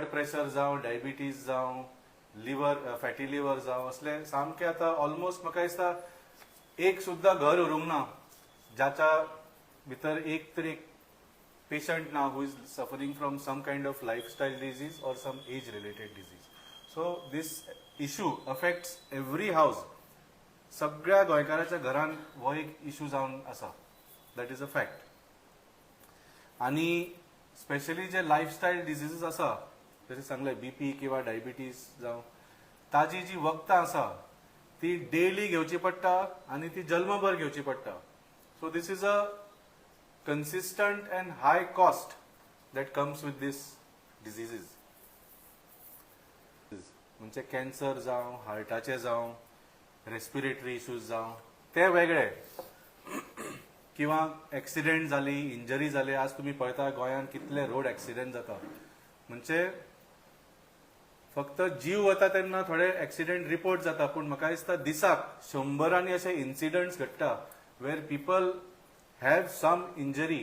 Blood pressure जावं diabetes जावं liver fatty liver जावं असले सामके आता ऑलमोस्ट म्हाका दिसता एक सुद्धा घर उरूंक ना ज्याच्या भितर एक तरी पेशंट ना who is suffering from some kind of lifestyle disease or some age related disease. So this issue affects every house. सगळ्या गोंयकाराच्या घरान हो एक इश्यू जावन आसा. That is a fact. आणि स्पेशली जे लायफस्टायल डिजीजीस आसा जशें सांगलें बीपी किंवा डायबिटीज जावं ताजी जी वखदां आसा ती डेली घेवची पडटा आनी ती जल्मभर घेवची पडटा. So this is a consistent and high cost that comes with these diseases. म्हणजे कॅन्सर जावं हार्टाचे जावं रेस्पिरेटरी इश्यूज जावं ते वेगळे किंवा ऍक्सिडेंट जाली इंजरी जाली. आज तुम्ही पळयता गोंयांत कितले रोड ऍक्सिडेंट जाता. म्हणजे फक्त जीव वता तेन्ना थोडे ऍक्सिडेंट रिपोर्ट जाता पूण म्हाका दिसता दिसाक 100 असे इन्सिडंट्स घडटा वेर people have some injury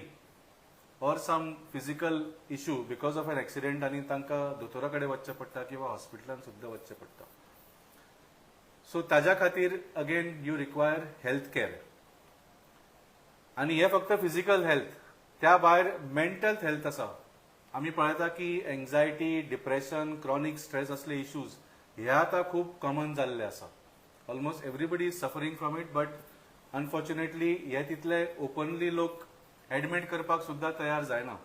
or some physical issue because of an accident आणि तांकां दोतोरा कडेन वचचें पडटा किंवा हॉस्पिटलांत सुद्दां वचचें पडटा. सो ताज्या खातीर again you require health care. आणि हे फक्त फिजिकल हेल्थ. त्या भायर मेंटल हेल्थ आसा. आमी पळयता की एन्झायटी डिप्रेशन क्रॉनिक स्ट्रेस असले इश्यूज हे आतां खूब कॉमन जाल्ले आसा. Almost everybody is suffering from it. But unfortunately हे तितले ओपनली लोक एडमिट करपाक सुद्धा तयार जायना.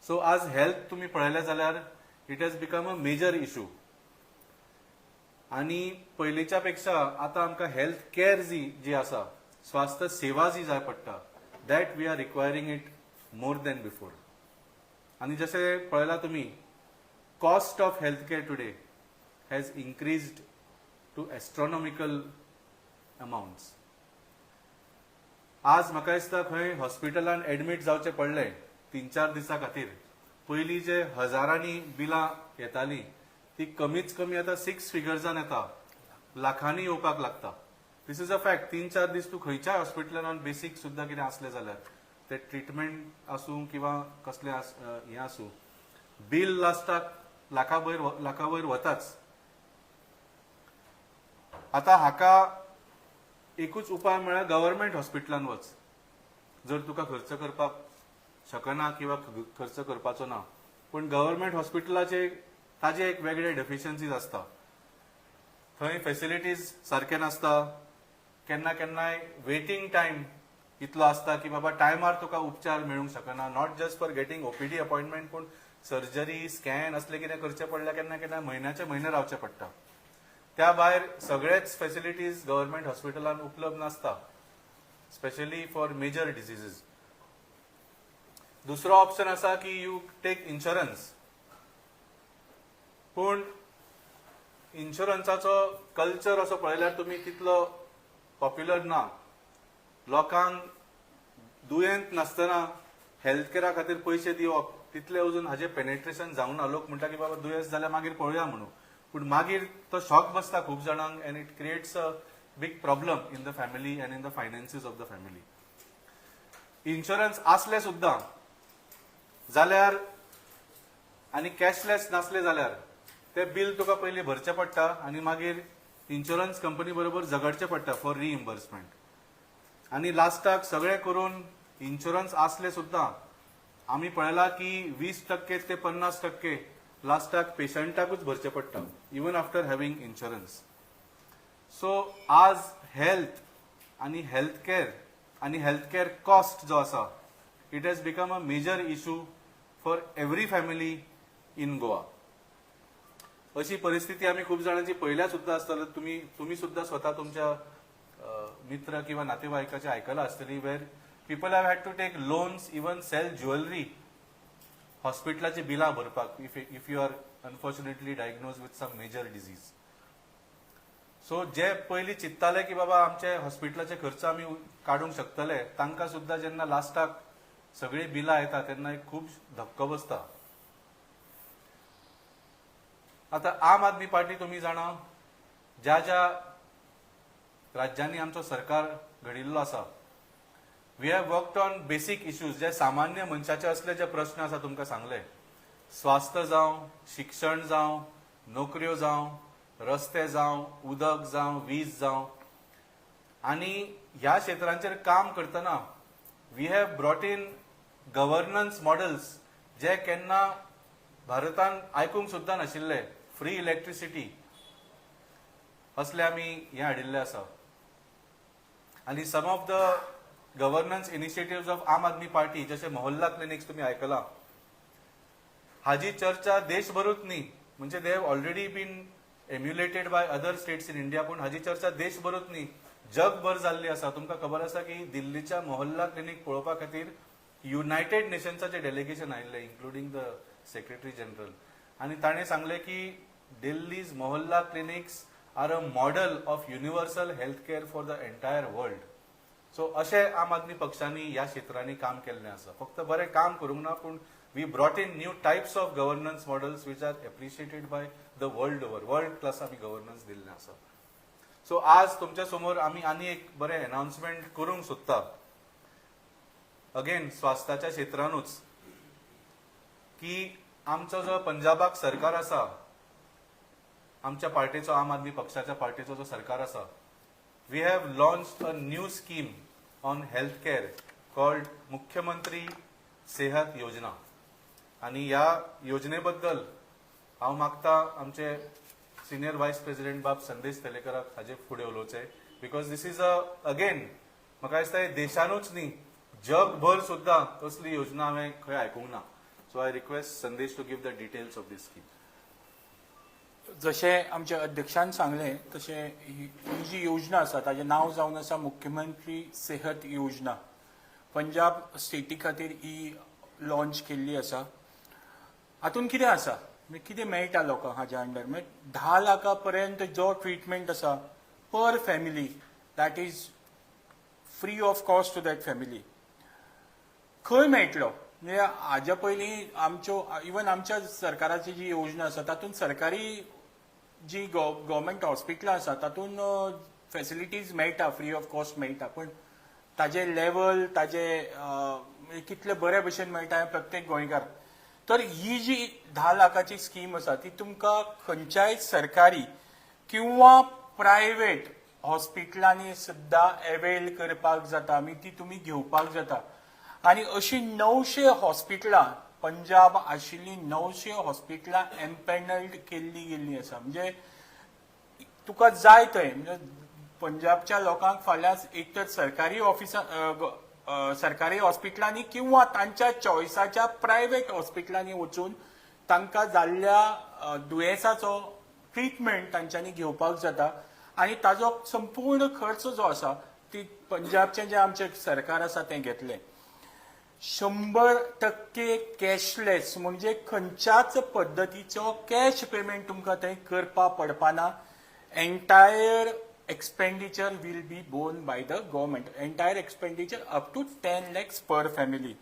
सो आज हेल्थ तुम्ही पळयलें जाल्यार it has become a major issue. आणि पयलींच्या पेक्षा आता आमकां हेल्थ केअर जी आसा स्वास्थ्य सेवा जी जाय पडटा that we are requiring it more than before. आणि जशें पळयलां तुमी cost of health care today has increased to astronomical amounts. आज म्हाका दिसता खंय हॉस्पिटलांत एडमिट जावचें पडलें 3-4 दिसां खातीर पयलीं जे हजारांनी बिलां येतालीं ती कमीच कमी आता 6 फिगर्सान येता. लाखांनी येवपाक लागता. दिस इज अ फॅक्ट. 3-4 दीस तूं खंयच्याय हॉस्पिटलांत बेसीक सुद्दां कितें असलें जाल्यार ते ट्रिटमेंट आसूं किंवा कसलें हें आसूं बील लास्टाक लाखा वयर वताच. आता हाका एकूच उपाय म्हळ्यार गव्हर्नमेंट हॉस्पिटलांत वच. जर तुका खर्च करपाक शकना किंवा खर्च करपाचो ना पूण गव्हर्नमेंट हॉस्पिटलाचे ताजे एक वेगळे डेफिशियन्सीज आसता. थंय फॅसिलिटीज सारखे नासता. केन्ना केन्नाय वेटिंग टायम इतलो आसता की बाबा टायमार तुका उपचार मेळूंक शकना. Not just for getting OPD appointment पूण सर्जरी स्कॅन असले कितें करचें पडल्यार केन्ना केन्ना म्हयन्याचे म्हयने रावचें पडटा. त्या भायर सगळेच फॅसिलिटीज गव्हर्नमेंट हॉस्पिटलांत उपलब्ध नासता स्पेशली फॉर मेजर डिजीजीस. दुसरो ऑप्शन आसा की यू टेक इन्शुरन्स. पूण इन्शुरन्साचो कल्चर असो पळयल्यार तुमी तितलो पॉप्युलर ना. लोकांक दुयेंत नासतना हेल्थ केअरा खातीर पयशे दिवप तितले अजून हाजे पेनेट्रेशन जावंक ना. लोक म्हणटा की बाबा दुयेंस जाल्यार मागीर पळोवया म्हणून. पूण मागीर तो शॉक बसता खूब जाणांक end it creates a big problem in the family and in the finances of the family. Insurance आसले सुद्दां जाल्यार आनी कॅशलेस नासले जाल्यार ते बिल तुका पयलीं भरचें पडटा आनी मागीर इन्शुरन्स कंपनी बरोबर झगडचें पडटा फॉर रिइम्बर्समेंट. आनी लास्टाक सगळें करून इन्शुरन्स आसले सुद्दां आमी पळयलां की 20% ते 50% लास्टाक पेशंटाकूच भरचें पडटा even after having insurance. So आज हेल्थ आनी हेल्थ केअर कॉस्ट जो आसा it has become a major issue for every family in Goa. अशी परिस्थिती आमी खूब जाणांची पयल्या सुद्दां आसतली. तुम्ही सुद्दां स्वता तुमच्या मित्र किंवा नातेवाईकाचे आयकलां आसतली where people have had to take loans even sell jewellery हॉस्पिटलाची बिलां भरपाक if you are unfortunately diagnose with some major disease. So जे पयलीं चिंतताले की बाबा आमचे हॉस्पिटलाचे खर्च आमी काडूंक शकतले तांकां सुद्दां जेन्ना लास्टाक सगळी बिलां येता तेन्ना एक खूब धक्को बसता. आता आम आदमी पार्टी तुम्ही जाणा ज्या ज्या राज्यांनी आमचो सरकार घडिल्लो आसा we have worked on basic issues जे सामान्य मनशाचे असले जे प्रश्न आसा तुमकां सांगले स्वास्थ्य जावं, शिक्षण जावं, नोकऱ्यो जावं, रस्ते जावं, उदक जावं, वीज जावं, आनी ह्या क्षेत्रांचेर काम करतना we have brought in governance models जे केन्ना भारतान आयकूंक सुद्दां नाशिल्ले. फ्री इलेक्ट्रिसिटी असले आमी हे हाडिल्ले आसा. आनी some of the governance initiative of Aam Aadmi party जसे मोहल्ला क्लिनिक्स तुम्ही ऐकला, हाजी चर्चा देशभरूच न्ही, म्हणजे they have already been emulated by other states in India, पूण हाजी चर्चा देशभरूच न्ही जगभर जाल्ली आसा. तुमकां खबर आसा की दिल्लीच्या मोहल्ला क्लिनिक पळोवपा खातीर युनायटेड नेशन्साचे डेलिगेशन आयिल्ले, इन्क्लुडिंग द सेक्रेटरी जनरल, आनी ताणें सांगले की Delhi's Mohalla clinics are a model of universal health care for the entire world. So अशें आम आदमी पक्षांनी ह्या क्षेत्रांनी काम केल्लें आसा. फक्त बरें काम करूंक ना, पूण we brought in new types of governance models which are appreciated by the world over. World class आमी गव्हर्नन्स दिल्लें आसा. सो आज तुमच्या समोर आमी आनी एक बरें अनाउन्समेंट करूंक सोदता. अगेन स्वास्थ्याच्या क्षेत्रानूच की आमचो जो पंजाबाक सरकार आसा, आमच्या पार्टीचो आम आदमी पक्षाच्या पार्टीचो जो सरकार आसा, we have launched a new scheme on health care called Mukhyamantri Sehat योजना. आणि ह्या योजने बद्दल हांव मागता आमचे सिनियर व्हायस प्रेसिडेंट बाब संदेश तेलेकराक हाजे फुडें उलोवचें, बिकॉज दिस इज अगेन म्हाका दिसता देशानूच न्ही जगभर सुद्दां कसली योजना हांवें खंय आयकूंक ना. So I request Sandesh to give the details of this scheme. जशें आमच्या अध्यक्षान सांगलें तशें ही जी योजना आसा ताचें नांव जावन आसा मुख्यमंत्री सेहत योजना. पंजाब स्टेटी खातीर ही लॉन्च केल्ली आसा. हातूंत कितें आसा, कितें मेळटा लोकांक हाच्या अंडर, म्हणजे 10 लाखां पर्यंत जो ट्रिटमेंट आसा per family, that is free of cost to that family. खंय मेळटलो म्हणजे हाज्या पयलीं आमच्यो इवन आमच्या सरकाराची जी योजना आसा तातूंत सरकारी जी गव्हर्मेंट हॉस्पिटलां आसा तातूंत फॅसिलिटीज मेळटा, फ्री ऑफ कॉस्ट मेळटा, पूण ताजे लेवल ताजे कितले बरे भशेन मेळटा हें प्रत्येक गोंयकार. तर ही जी 10 लाखाची स्कीम आसा ती तुमकां खंयच्याय सरकारी किंवा प्रायवेट हॉस्पिटलांनी सुद्दां अवेल करपाक जाता, आमी ती तुमी घेवपाक जाता. आनी अशी 900 हॉस्पिटलां पंजाब आशिल्ली 900 हॉस्पिटलां एम्पॅनल्ड केल्ली गेल्ली आसा. म्हणजे तुका जाय थंय, म्हणजे पंजाबच्या लोकांक फाल्यां एक तर सरकारी सरकारी हॉस्पिटलांनी किंवा तांच्या चॉयसाच्या प्रायवेट हॉस्पिटलांनी वचून तांकां जाल्ल्या दुयेंसाचो ट्रिटमेंट तांच्यांनी घेवपाक जाता. आनी ताजो संपूर्ण खर्च जो आसा ती पंजाबचें जें आमचें सरकार आसा तें घेतलें. 100% कॅशलेस, म्हणजे खंयच्याच पद्दतीचो कॅश पेमेंट तुमकां थंय करपा पडपाना. Entire expenditure will be borne by the government. Entire expenditure up to 10 lakhs per family.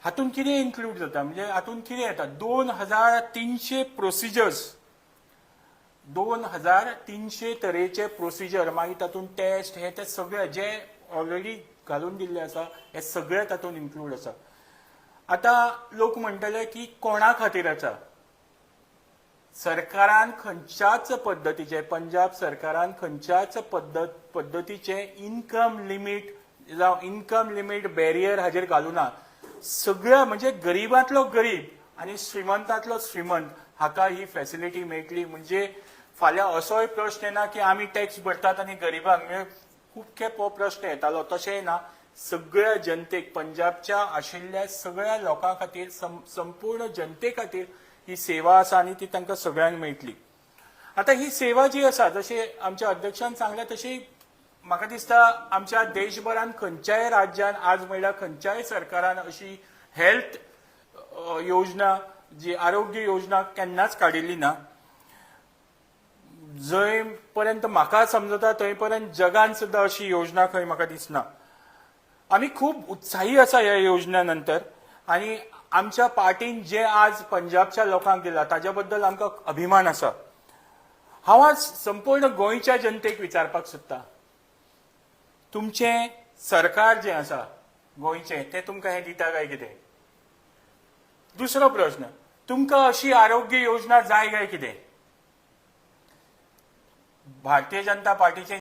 हातून कितें इन्क्लूड जाता, म्हणजे हातून कितें येता, 2300 प्रोसिजर्स, 2300 तरेचे प्रोसिजर, मागीर तातूंत टेस्ट हे ते सगळे जे ऑलरेडी घालून दिल्ले आसा हे सगळे तातूंत इन्क्लूड आसा. आतां लोक म्हणटले की कोणा खातीर आसा. सरकारान खंयच्याच पद्दतीचे, पंजाब सरकारान खंयच्याच पद्दतीचे इन्कम लिमीट जावं इन्कम लिमीट बॅरियर हाजेर घालूना. सगळ्या म्हणजे गरीबांतलो गरीब आनी श्रीमंतांतलो श्रीमंत हाका ही फॅसिलिटी मेळटली. म्हणजे फाल्यां असोय प्रश्न येना की आमी टॅक्स भरतात आनी गरीबांक, म्हणजे खूब खेप हो प्रश्न येतालो, तशेंय ना. सगळ्या जनतेक, पंजाबच्या आशिल्ल्या सगळ्या लोकां खातीर, संपूर्ण जनते खातीर ही सेवा आसा आनी ती तांकां सगळ्यांक मेळटली. आतां ही सेवा जी आसा, जशें आमच्या अध्यक्षान सांगलें तशी म्हाका दिसता आमच्या देशभरान खंयच्याय राज्यान आज म्हणल्यार खंयच्याय सरकारान अशी हेल्थ योजना, जी आरोग्य योजना केन्नाच काडिल्ली ना. जंय पर्यंत म्हाका समजता थंय पर्यंत जगान सुद्दां अशी योजना खंय म्हाका दिसना. आमी खूब उत्साही आसा ह्या योजने नंतर, आनी आमच्या पार्टीन जे आज पंजाबच्या लोकांक दिला ताज्या बद्दल आमकां अभिमान आसा. हांव आज संपूर्ण गोंयच्या जनतेक विचारपाक सोदता, तुमचें सरकार जें आसा गोंयचें तें तुमकां हें दिता काय कितें. दुसरो प्रश्न, तुमकां अशी आरोग्य योजना जाय काय कितें? भारतीय जनता पार्टीचे